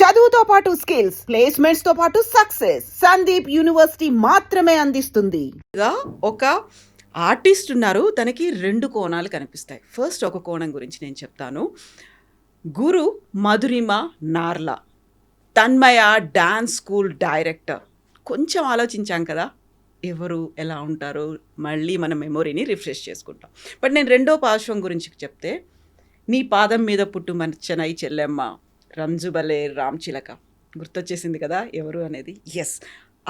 చదువుతో పాటు skills, placements తో పాటు సక్సెస్ సందీప్ యూనివర్సిటీ మాత్రమే అందిస్తుంది. ఒక ఆర్టిస్ట్ ఉన్నారు, తనకి 2 కోణాలు కనిపిస్తాయి. ఫస్ట్ ఒక కోణం గురించి నేను చెప్తాను. గురు మధురిమ నార్లా, తన్మయ డాన్స్ స్కూల్ డైరెక్టర్. కొంచెం ఆలోచించాం కదా, ఎవరు ఎలా ఉంటారో మళ్ళీ మన మెమొరీని రిఫ్రెష్ చేసుకుంటాం. బట్ నేను రెండో పార్శ్వం గురించి చెప్తే, నీ పాదం మీద పుట్టు మర్చనై చెల్లెమ్మ, రంజుబలే రామ్చిలక గుర్తొచ్చేసింది కదా ఎవరు అనేది. ఎస్,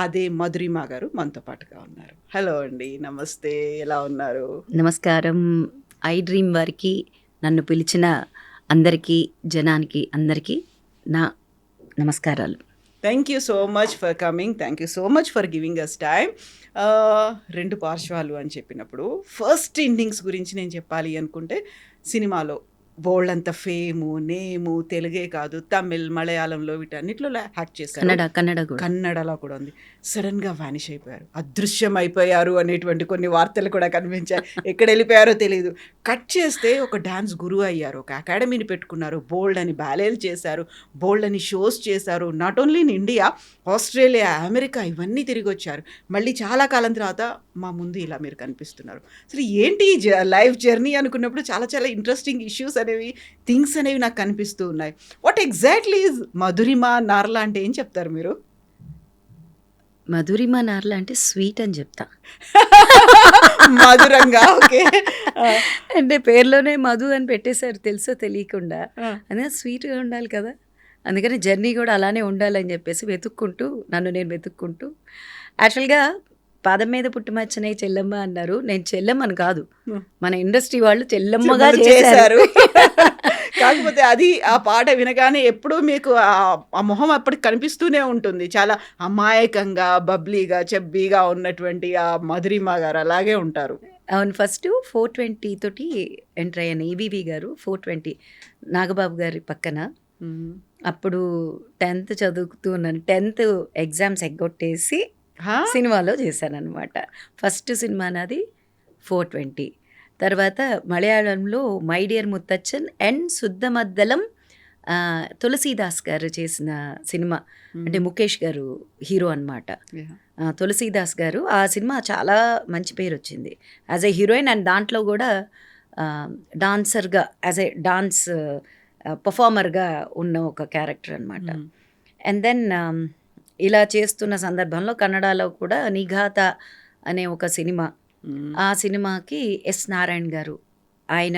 అదే మధురిమ గారు మనతో పాటుగా ఉన్నారు. హలో అండి, నమస్తే, ఎలా ఉన్నారు? నమస్కారం. ఐ డ్రీమ్ వారికి, నన్ను పిలిచిన అందరికీ, జనానికి అందరికీ నా నమస్కారాలు. Thank you so much for coming, thank you so much for giving us time. 2 పార్శ్వాలు అని చెప్పినప్పుడు ఫస్ట్ ఇన్నింగ్స్ గురించి నేను చెప్పాలి అనుకుంటే, సినిమాలో బోల్డ్ అంత ఫేము, నేము, తెలుగే కాదు, తమిళ్, మలయాళంలో వీటన్నిటిలో యాక్ట్ చేశారు. కన్నడలో కూడా ఉంది. సడన్గా వ్యానిష్ అయిపోయారు, అదృశ్యం అయిపోయారు అనేటువంటి కొన్ని వార్తలు కూడా కనిపించాయి. ఎక్కడ వెళ్ళిపోయారో తెలియదు. కట్ చేస్తే ఒక డాన్స్ గురువు అయ్యారు, ఒక అకాడమీని పెట్టుకున్నారు, బోల్డ్ అని బ్యాలేలు చేశారు, బోల్డ్ అని షోస్ చేశారు. Not only in India, Australia, America ఇవన్నీ తిరిగి వచ్చారు. మళ్ళీ చాలా కాలం తర్వాత మా ముందు ఇలా మీరు కనిపిస్తున్నారు. అసలు ఏంటి లైఫ్ జర్నీ అనుకున్నప్పుడు చాలా చాలా ఇంట్రెస్టింగ్ ఇష్యూస్ అనేవి, థింగ్స్ అనేవి నాకు కనిపిస్తూ ఉన్నాయి. వాట్ ఎగ్జాక్ట్లీ ఈజ్ మధురిమ నార్లా అంటే ఏం చెప్తారు మీరు? మధురిమ నార్లా అంటే స్వీట్ అని చెప్తా. మధురంగా, ఓకే. అంటే పేర్లోనే మధు అని పెట్టేశారు, తెలుసో తెలియకుండా. అదే స్వీట్గా ఉండాలి కదా, అందుకని జర్నీ కూడా అలానే ఉండాలని చెప్పేసి వెతుక్కుంటూ, నన్ను నేను వెతుక్కుంటూ, యాక్చువల్గా పాదం మీద పుట్టుమచ్చనే చెల్లమ్మ అన్నారు. నేను చెల్లమ్మని కాదు, మన ఇండస్ట్రీ వాళ్ళు చెల్లమ్మగా చేశారు. కాకపోతే అది ఆ పాట వినగానే ఎప్పుడూ మీకు ఆ మొహం అప్పటికి కనిపిస్తూనే ఉంటుంది. చాలా అమాయకంగా, బబ్లీగా, చెబ్బీగా ఉన్నటువంటి ఆ మధురిమ గారు అలాగే ఉంటారు. అవును, ఫస్ట్ 420 తోటి ఎంటర్ అయ్యాను. ఈవీవి గారు 420 నాగబాబు గారి పక్కన. అప్పుడు 10th చదువుతూ ఉన్నాను. 10th ఎగ్జామ్స్ ఎగ్గొట్టేసి సినిమాలో చేశాను అనమాట. ఫస్ట్ సినిమా నాది 420. తర్వాత మలయాళంలో మై డియర్ ముత్తచ్చన్ అండ్ శుద్ధమద్దలం, తులసీదాస్ గారు చేసిన సినిమా. అంటే ముఖేష్ గారు హీరో అనమాట. తులసీదాస్ గారు, ఆ సినిమా చాలా మంచి పేరు వచ్చింది యాజ్ ఎ హీరోయిన్. అండ్ దాంట్లో కూడా డాన్సర్గా, యాజ్ ఎ డాన్స్ పర్ఫార్మర్గా ఉన్న ఒక క్యారెక్టర్ అనమాట. అండ్ దెన్ ఇలా చేస్తున్న సందర్భంలో కన్నడలో కూడా నిఘాత అనే ఒక సినిమా, ఆ సినిమాకి ఎస్ నారాయణ గారు, ఆయన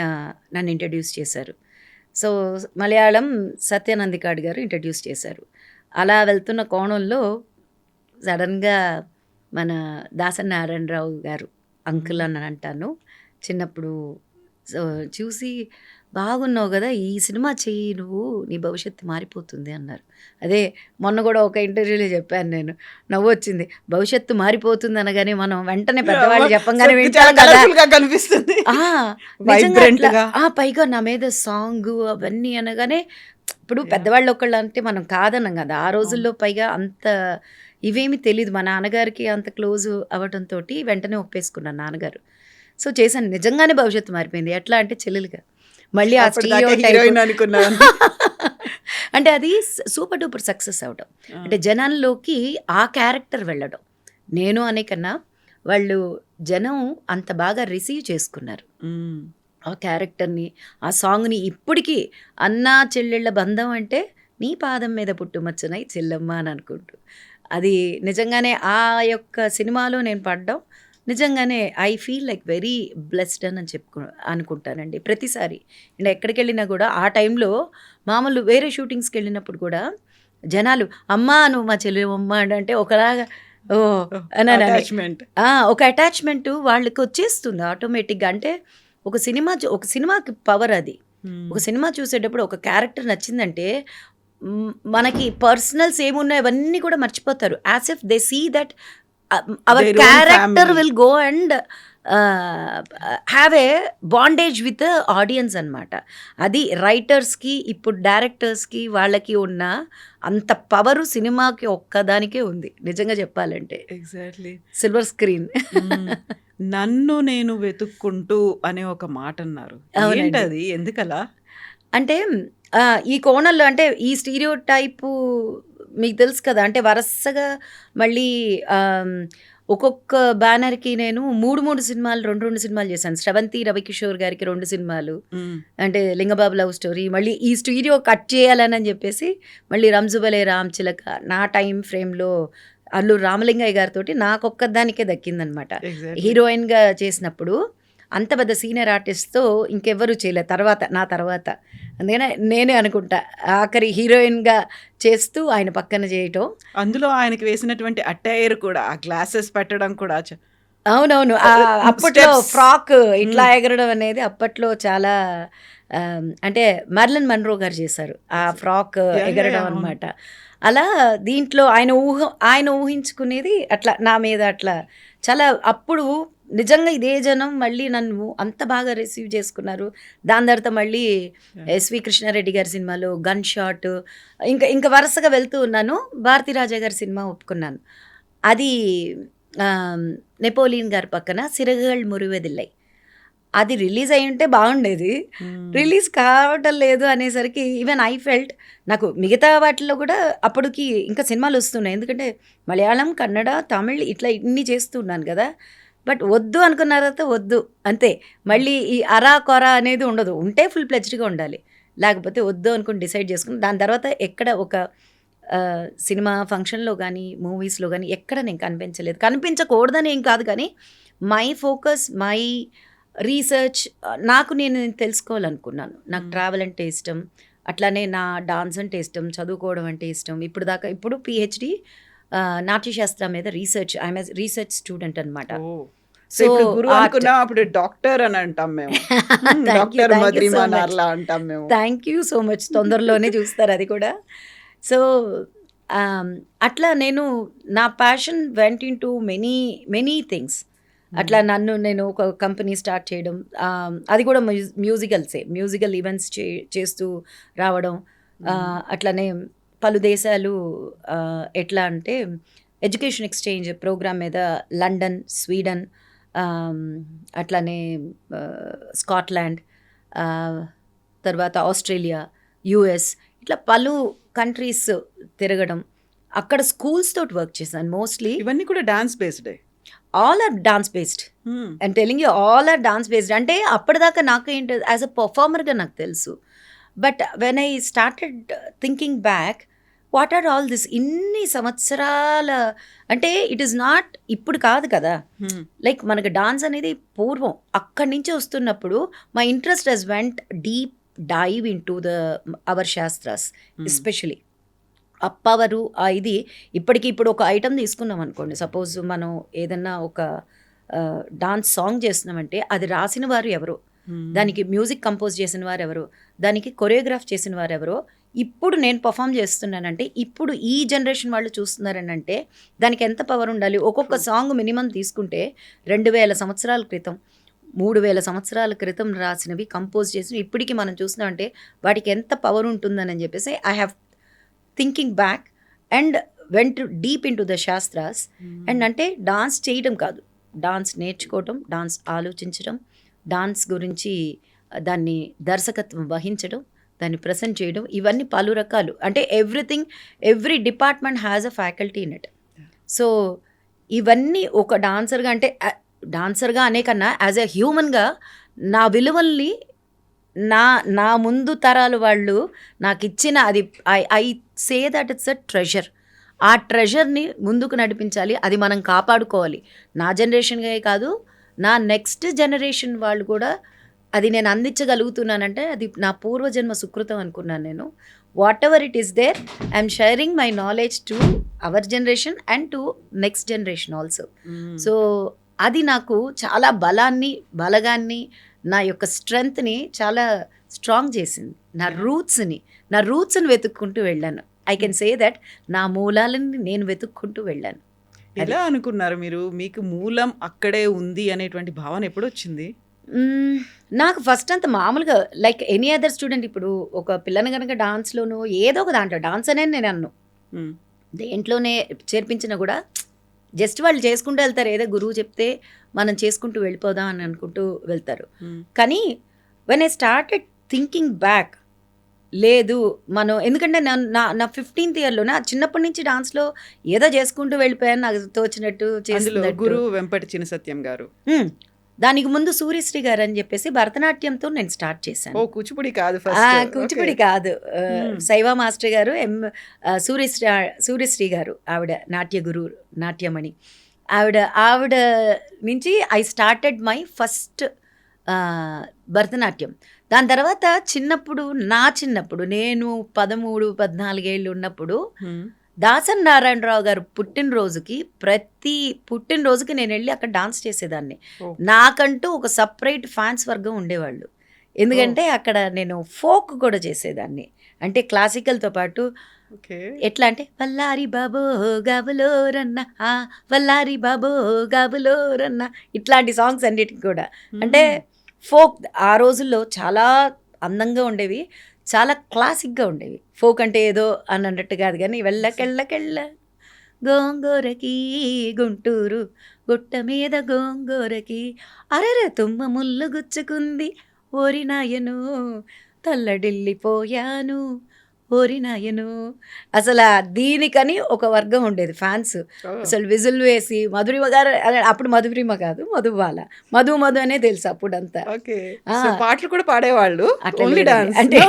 నన్ను ఇంట్రడ్యూస్ చేశారు. సో మలయాళం సత్యానందికాడ్ గారు ఇంట్రడ్యూస్ చేశారు. అలా వెళ్తున్న కోణంలో సడన్గా మన దాసరి నారాయణరావు గారు, అంకుల్ అని అంటాను, చిన్నప్పుడు సో చూసి, బాగున్నావు కదా, ఈ సినిమా చెయ్యి, నువ్వు నీ భవిష్యత్తు మారిపోతుంది అన్నారు. అదే మొన్న కూడా ఒక ఇంటర్వ్యూలో చెప్పాను నేను, నవ్వు వచ్చింది. భవిష్యత్తు మారిపోతుంది అనగానే మనం వెంటనే పెద్దవాళ్ళు చెప్పంగానే వింటాం కదా కనిపిస్తుంది. పైగా నా మీద సాంగ్ అవన్నీ అనగానే, ఇప్పుడు పెద్దవాళ్ళు ఒకళ్ళు అంటే మనం కాదన్నాం కదా ఆ రోజుల్లో. పైగా అంత ఇవేమీ తెలియదు. మా నాన్నగారికి అంత క్లోజ్ అవ్వడంతో వెంటనే ఒప్పేసుకున్నాను నాన్నగారు. సో చేశాను, నిజంగానే భవిష్యత్తు మారిపోయింది. ఎట్లా అంటే చెల్లెలుగా మళ్ళీ ఆ అంటే అది సూపర్ డూపర్ సక్సెస్ అవడం, అంటే జనాల్లోకి ఆ క్యారెక్టర్ వెళ్ళడం. నేను అనే కన్నా వాళ్ళు జనం అంత బాగా రిసీవ్ చేసుకున్నారు ఆ క్యారెక్టర్ని, ఆ సాంగ్ని. ఇప్పటికీ అన్నా చెల్లెళ్ళ బంధం అంటే నీ పాదం మీద పుట్టుమచ్చనై చెల్లమ్మ అని అనుకుంటూ, అది నిజంగానే ఆ యొక్క సినిమాలో నేను పడ్డం నిజంగానే I feel like very blessed అని అనుకుంటానండి. ప్రతిసారి నేను ఎక్కడికి వెళ్ళినా కూడా ఆ టైంలో, మామూలు వేరే షూటింగ్స్కి వెళ్ళినప్పుడు కూడా జనాలు అమ్మా నువ్వు మా చెల్లెమ్మ అంటే ఒకలాగా ఓ అటాచ్మెంట్, ఒక అటాచ్మెంట్ వాళ్ళకి వచ్చేస్తుంది ఆటోమేటిక్గా. అంటే ఒక సినిమాకి పవర్ అది. ఒక సినిమా చూసేటప్పుడు ఒక క్యారెక్టర్ నచ్చిందంటే మనకి పర్సనల్స్ ఏమున్నాయి అవన్నీ కూడా మర్చిపోతారు. As if they see that our character will go and have a bondage with audience అనమాట. అది రైటర్స్కి, ఇప్పుడు డైరెక్టర్స్కి, వాళ్ళకి ఉన్న అంత పవరు సినిమాకి ఒక్కదానికే ఉంది నిజంగా చెప్పాలంటే. Exactly, silver screen. నన్ను నేను వెతుక్కుంటూ అనే ఒక మాట అన్నారు, ఏంటది, ఎందుకలా? అంటే ఈ కోణంలో అంటే ఈ స్టీరియో టైపు మీకు తెలుసు కదా! అంటే వరసగా మళ్ళీ ఒక్కొక్క బ్యానర్‌కి నేను 3 సినిమాలు 2 సినిమాలు చేశాను. 'స్రవంతి రవికిషోర్' గారికి 2 సినిమాలు. అంటే 'లింగబాబు లవ్ స్టోరీ' మళ్ళీ ఈ స్టీరియో కట్ చేయాలని చెప్పేసి మళ్ళీ 'రంజుబలే రామ్ చిలక' నా టైమ్ ఫ్రేమ్‌లో అల్లూరి రామలింగయ్య గారితోటి నాకొక్కదానికే దక్కిందనమాట. హీరోయిన్‌గా చేసినప్పుడు అంత పెద్ద సీనియర్ ఆర్టిస్ట్‌తో ఇంకెవ్వరు చేయలేదు నా తర్వాత. అందుకనే నేనే అనుకుంటా ఆఖరి హీరోయిన్‌గా చేస్తూ ఆయన పక్కన చేయటం. అందులో ఆయనకి వేసినటువంటి అటైర్ కూడా, ఆ గ్లాసెస్ పెట్టడం కూడా అవునవును. అప్పట్లో ఫ్రాక్ ఇట్లా ఎగరడం అనేది అప్పట్లో చాలా అంటే మర్లిన్ మన్రో గారు చేశారు ఆ ఫ్రాక్ ఎగరడం అనమాట. అలా దీంట్లో ఆయన ఊహించుకునేది అట్లా నా మీద అట్లా చాలా అప్పుడు నిజంగా ఇదే జనం మళ్ళీ నన్ను అంత బాగా రిసీవ్ చేసుకున్నారు. దాని తర్వాత మళ్ళీ ఎస్వి కృష్ణారెడ్డి గారి సినిమాలో గన్ షాట్ ఇంకా వరుసగా వెళ్తూ ఉన్నాను. భారతీరాజా గారి సినిమా ఒప్పుకున్నాను. అది నెపోలియన్ గారి పక్కన సిరగల్ మురివెదిల్లై. అది రిలీజ్ అయి ఉంటే బాగుండేది. రిలీజ్ కావటం లేదు అనేసరికి ఈవెన్ ఐ ఫెల్ట్ నాకు మిగతా వాటిల్లో కూడా అప్పటికి ఇంకా సినిమాలు వస్తున్నాయి. ఎందుకంటే మలయాళం, కన్నడ, తమిళ్ ఇట్లా ఇన్ని చేస్తున్నాను కదా. బట్ వద్దు అనుకున్న తర్వాత వద్దు అంతే. మళ్ళీ ఈ అరా కొర అనేది ఉండదు. ఉంటే ఫుల్ ప్లెజ్డ్గా ఉండాలి, లేకపోతే వద్దు అనుకుని డిసైడ్ చేసుకుని దాని తర్వాత ఎక్కడ ఒక సినిమా ఫంక్షన్లో కానీ మూవీస్లో కానీ ఎక్కడ నేను కనిపించలేదు. కనిపించకూడదని ఏం కాదు, కానీ మై ఫోకస్ మై రీసెర్చ్ నాకు నేను తెలుసుకోవాలనుకున్నాను. నాకు ట్రావెల్ అంటే ఇష్టం, అట్లానే నా డాన్స్ అంటే ఇష్టం, చదువుకోవడం అంటే ఇష్టం. ఇప్పుడు పిహెచ్డి నాట్యశాస్త్ర మీద రీసెర్చ్, ఐఎమ్ రీసెర్చ్ స్టూడెంట్ అనమాట. సో గురువు అనుకున్నా అప్పుడు డాక్టర్ అని అంటాం మేము. డాక్టర్ మద్రిమానార్లా అంటాం మేము. Thank you so much. తొందరలోనే చూస్తారు అది కూడా. సో అట్లా నా passion went in to many things. అట్లా నేను ఒక కంపెనీ స్టార్ట్ చేయడం, అది కూడా మ్యూజికల్ ఈవెంట్స్ చేస్తూ రావడం. అట్లానే పలు దేశాలు ఎట్లా అంటే ఎడ్యుకేషన్ ఎక్స్చేంజ్ ప్రోగ్రామ్ మీద లండన్, స్వీడన్, అట్లానే స్కాట్లాండ్, తర్వాత ఆస్ట్రేలియా, యుఎస్, ఇట్లా పలు కంట్రీస్ తిరగడం. అక్కడ స్కూల్స్ తోటి వర్క్ చేశాను మోస్ట్లీ. ఇవన్నీ కూడా dance based. All are dance based. And telling you all are dance based. అంటే అప్పటిదాకా నాకు ఏంటి యాజ్ అ పర్ఫార్మర్గా నాకు తెలుసు. But when I started thinking back, what are all this ఇన్ని సంవత్సరాల, అంటే ఇట్ ఈస్ నాట్ ఇప్పుడు కాదు కదా. లైక్ మనకు డాన్స్ అనేది పూర్వం అక్కడి నుంచి వస్తున్నప్పుడు my interest has went deep dive into our shastras, especially అప్పవరు. ఇది ఇప్పుడు ఒక ఐటమ్ తీసుకున్నాం అనుకోండి, సపోజ్ మనం ఏదన్నా ఒక డాన్స్ సాంగ్ చేస్తున్నామంటే అది రాసిన వారు ఎవరు, దానికి మ్యూజిక్ కంపోజ్ చేసిన వారు ఎవరు, దానికి కొరియోగ్రాఫ్ చేసిన వారు ఎవరో, ఇప్పుడు నేను పర్ఫామ్ చేస్తున్నానంటే ఇప్పుడు ఈ జనరేషన్ వాళ్ళు చూస్తున్నారని అంటే దానికి ఎంత పవర్ ఉండాలి. ఒక్కొక్క సాంగ్ మినిమం తీసుకుంటే 2000 సంవత్సరాల క్రితం, 3000 సంవత్సరాల క్రితం రాసినవి కంపోజ్ చేసినవి ఇప్పటికి మనం చూస్తున్నామంటే వాటికి ఎంత పవర్ ఉంటుందని చెప్పేసి I have thinking back and went deep in to the shastras. And అంటే డాన్స్ చేయడం కాదు, డాన్స్ నేర్చుకోవటం, డాన్స్ ఆలోచించడం, డాన్స్ గురించి దాన్ని దర్శకత్వం వహించడం, దాన్ని ప్రజెంట్ చేయడం, ఇవన్నీ పలు రకాలు. అంటే every department has a faculty in it. So ఇవన్నీ ఒక డాన్సర్గా, అంటే డాన్సర్గా అనే కన్నా యాజ్ ఎ హ్యూమన్గా నా విలువల్ని నా ముందు తరాలు వాళ్ళు నాకు ఇచ్చిన, అది I say that it's a treasure. ఆ ట్రెజర్ని ముందుకు నడిపించాలి, అది మనం కాపాడుకోవాలి. నా జనరేషన్గా కాదు, నా నెక్స్ట్ జనరేషన్ వాళ్ళు కూడా అది నేను అందించగలుగుతున్నానంటే అది నా పూర్వజన్మ సుకృతం అనుకున్నాను నేను. Whatever it is there, I'm sharing my knowledge to our generation and to next generation also. So అది నాకు చాలా బలగాన్ని, నా యొక్క స్ట్రెంగ్త్ని చాలా స్ట్రాంగ్ చేసింది. నా రూట్స్ని వెతుక్కుంటూ వెళ్ళాను. ఐ కెన్ సే దట్ నా మూలాలని నేను వెతుక్కుంటూ వెళ్ళాను. ఎలా అనుకున్నారు మీరు? మీకు మూలం అక్కడే ఉంది అనేటువంటి భావన ఎప్పుడు వచ్చింది? నాకు ఫస్ట్ అంత మామూలుగా లైక్ ఎనీ అదర్ స్టూడెంట్, ఇప్పుడు ఒక పిల్లని కనుక డాన్స్లోనూ ఏదో ఒక దాంట్లో డాన్స్ అనేది నేను అన్ను దేంట్లోనే చేర్పించినా కూడా జస్ట్ వాళ్ళు చేసుకుంటూ వెళ్తారు. ఏదో గురువు చెప్తే మనం చేసుకుంటూ వెళ్ళిపోదాం అని అనుకుంటూ వెళ్తారు. కానీ when I started thinking back, లేదు మనం ఎందుకంటే నా 15th ఇయర్లోనే చిన్నప్పటి నుంచి డాన్స్లో ఏదో చేసుకుంటూ వెళ్ళిపోయాను నాకు తోచినట్టు అందులో చేసినట్టు. గురు వెంపటి చిన్న సత్యం గారు. దానికి ముందు సూర్యశ్రీ గారు అని చెప్పేసి భరతనాట్యంతో నేను స్టార్ట్ చేశాను. కూచిపూడి కాదు ఆ, ఫస్ట్. కూచిపూడి కాదు, శైవ మాస్టర్ గారు సూర్యశ్రీ గారు ఆవిడ నాట్య గురువు, నాట్యమణి ఆవిడ నుంచి I started my first Bharatanatyam. దాని తర్వాత చిన్నప్పుడు నేను 13-14 ఏళ్ళు ఉన్నప్పుడు దాసన్ నారాయణరావు గారు ప్రతి పుట్టినరోజుకి నేను వెళ్ళి అక్కడ డాన్స్ చేసేదాన్ని. నాకంటూ ఒక సపరేట్ ఫ్యాన్స్ వర్గం ఉండేవాళ్ళు. ఎందుకంటే అక్కడ నేను ఫోక్ కూడా చేసేదాన్ని. అంటే క్లాసికల్తో పాటు ఎట్లా అంటే వల్లారి బాబో గాబులో రన్న, వల్లారి బాబో గాబులో రన్న, ఇట్లాంటి సాంగ్స్ అన్నిటికి కూడా. అంటే ఫోక్ ఆ రోజుల్లో చాలా అందంగా ఉండేవి, చాలా క్లాసిక్గా ఉండేవి. ఫోక్ అంటే ఏదో అని అన్నట్టు కాదు, కానీ వెళ్ళకెళ్ళకెళ్ళ గోంగూరకి గుంటూరు గుట్ట మీద గోంగూరకి అరెరే తుమ్మ ముళ్ళు గుచ్చుకుంది ఓరి నాయను తల్లడిల్లిపోయాను ఓరి నాయను. అసలు దీనికని ఒక వర్గం ఉండేది ఫ్యాన్స్. అసలు విజిల్ వేసి మధురిమ గారు, అప్పుడు మధురిమ కాదు మధుబాల, మధు అనే తెలుసు అప్పుడంతా. పాటలు కూడా పాడేవాళ్ళు. అంటే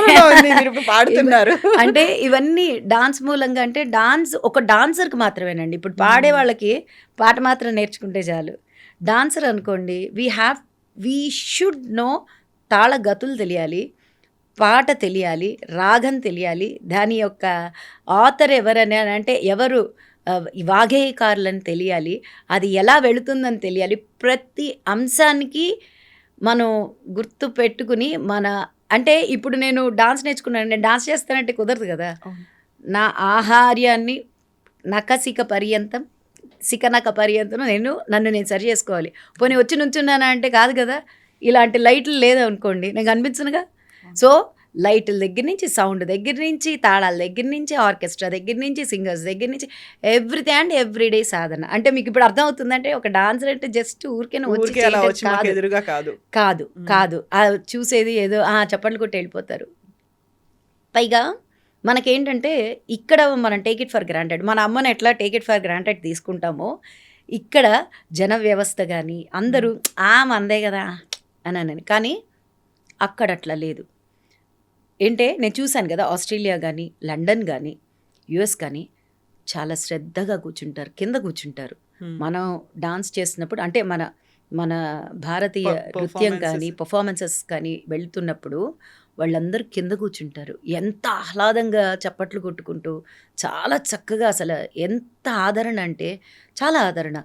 పాడుతున్నారు అంటే ఇవన్నీ డాన్స్ మూలంగా. అంటే డాన్స్ ఒక డాన్సర్కి మాత్రమేనండి. ఇప్పుడు పాడే వాళ్ళకి పాట మాత్రం నేర్చుకుంటే చాలు. డాన్సర్ అనుకోండి, వీ షుడ్ నో తాళ గతులు తెలియాలి, పాట తెలియాలి, రాగం తెలియాలి, దాని యొక్క ఆథర్ ఎవరని అంటే ఎవరు వాగ్గేయకారులని తెలియాలి, అది ఎలా వెళుతుందని తెలియాలి. ప్రతి అంశానికి మనం గుర్తు పెట్టుకుని అంటే ఇప్పుడు నేను డాన్స్ నేర్చుకున్నాను, నేను డాన్స్ చేస్తానంటే కుదరదు కదా. నా ఆహార్యాన్ని నక పర్యంతం నన్ను నేను సరి చేసుకోవాలి. పోనీ వచ్చి నుంచున్నానా అంటే కాదు కదా. ఇలాంటి లైట్లు లేదనుకోండి నేను కనిపించనుగా. సో లైట్ల దగ్గర నుంచి, సౌండ్ దగ్గర నుంచి, తాళాల దగ్గర నుంచి, ఆర్కెస్ట్రా దగ్గర నుంచి, సింగర్స్ దగ్గర నుంచి, ఎవ్రీథింగ్ అండ్ ఎవ్రీడే సాధన. అంటే మీకు ఇప్పుడు అర్థమవుతుందంటే ఒక డాన్సర్ అంటే జస్ట్ ఊరికే కాదు చూసేది ఏదో చప్పట్లు కొట్టి వెళ్ళిపోతారు. పైగా మనకేంటంటే ఇక్కడ మనం టేక్ ఇట్ ఫర్ గ్రాంటెడ్, మన అమ్మని ఎట్లా టేక్ ఇట్ ఫర్ గ్రాంటెడ్ తీసుకుంటామో, ఇక్కడ జన వ్యవస్థ కానీ అందరూ అందే కదా అని. కానీ అక్కడ అట్లా లేదు. ఏంటే నేను చూశాను కదా, ఆస్ట్రేలియా కానీ, లండన్ కానీ, యుఎస్ కానీ చాలా శ్రద్ధగా కూర్చుంటారు, కింద కూర్చుంటారు. మనం డాన్స్ చేసినప్పుడు అంటే మన భారతీయ నృత్యం కానీ పర్ఫార్మెన్సెస్ కానీ వెళ్తున్నప్పుడు వాళ్ళందరూ కింద కూర్చుంటారు. ఎంత ఆహ్లాదంగా చప్పట్లు కొట్టుకుంటూ చాలా చక్కగా, అసలు ఎంత ఆదరణ అంటే చాలా ఆదరణ.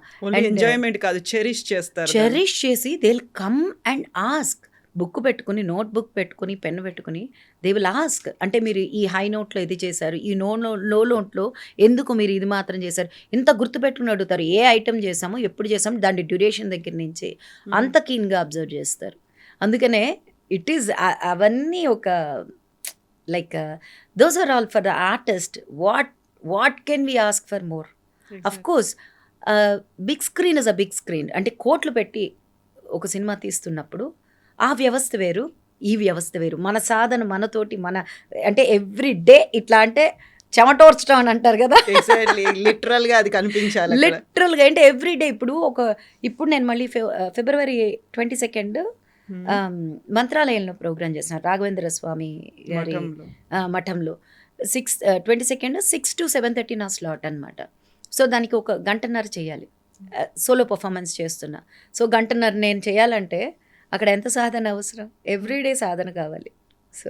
ఎంజాయ్మెంట్ కాదు, చెరిష్ చేసి they will come and ask. Book పెట్టుకుని, నోట్ బుక్ పెట్టుకుని, పెన్ పెట్టుకుని దే విల్ ఆస్క్. అంటే మీరు ఈ హై నోట్లో ఇది చేశారు, ఈ లో నోట్లో ఎందుకు మీరు ఇది మాత్రం చేశారు, ఇంత గుర్తుపెట్టుకుని అడుగుతారు. ఏ ఐటెం చేసామో, ఎప్పుడు చేసామో, దాని డ్యూరేషన్ దగ్గర నుంచి అంత కీన్గా అబ్జర్వ్ చేస్తారు. అందుకనే ఇట్ ఈజ్ అవన్నీ ఒక like those are all for the artist. What can we ask for more? Of course big screen is a big screen. అంటే కోట్లు పెట్టి ఒక సినిమా తీస్తున్నప్పుడు ఆ వ్యవస్థ వేరు, ఈ వ్యవస్థ వేరు. మన సాధన మనతోటి అంటే ఎవ్రీ డే ఇట్లా అంటే చెమటోర్చడం అని అంటారు కదా, లిటరల్గా అది కనిపించాలి. లిటరల్గా అంటే ఎవ్రీ డే. ఇప్పుడు నేను మళ్ళీ February 22 మంత్రాలయంలో ప్రోగ్రామ్ చేసిన రాఘవేంద్ర స్వామి గారి మఠంలో 22 6 to 7:30 నా స్లాట్ అనమాట. సో దానికి 1 గంటన్నర చేయాలి, సోలో పర్ఫార్మెన్స్ చేస్తున్నా. సో గంటన్నర నేను చేయాలంటే అక్కడ ఎంత సాధన అవసరం, ఎవ్రీడే సాధన కావాలి. సో